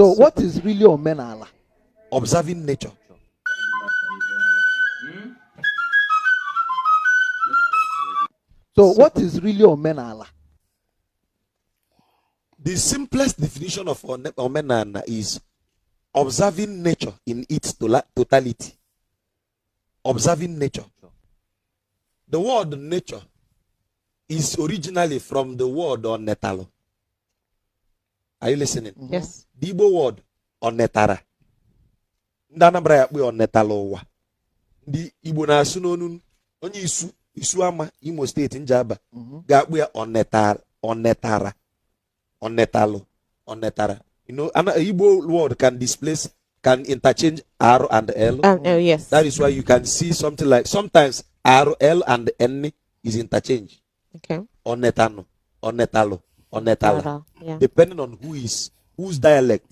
So what is really Omenala? Observing nature. So what is really Omenala? The simplest definition of Omenala is observing nature in its totality. Observing nature. The word nature is originally from the word onetalo. Are you listening? Yes. The Igbo word onetara. Ndị Anambra ya kpe onetalo ụwa. Ndị Igbo na-asụ n'onu onye isu ama Imo State Njaba ga-akpụ ya onetara. Onetalo. Onetara. You know, an Igbo word can interchange R and L. Yes. That is why you can see something like sometimes R, L, and N is interchange. Okay. Onetano, onetalo, onetala. Yeah. Depending on whose dialect